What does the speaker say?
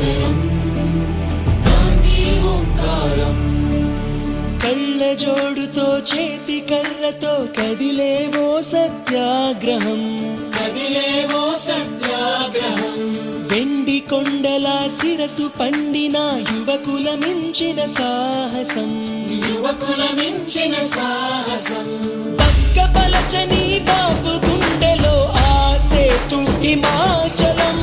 మాతరం గాంధీ ఓంకారం. కళ్ళజోడుతో చేతి కర్రతో కదిలేవో సత్యాగ్రహం, కదిలేవో సత్యాగ్రహం. వెండి కొండల శిరసు పండిన యువకుల మించిన సాహసం, యువకుల మించిన సాహసం. పక్కపలచని బాబు గుండెలో ఆసేతు హిమాచలం.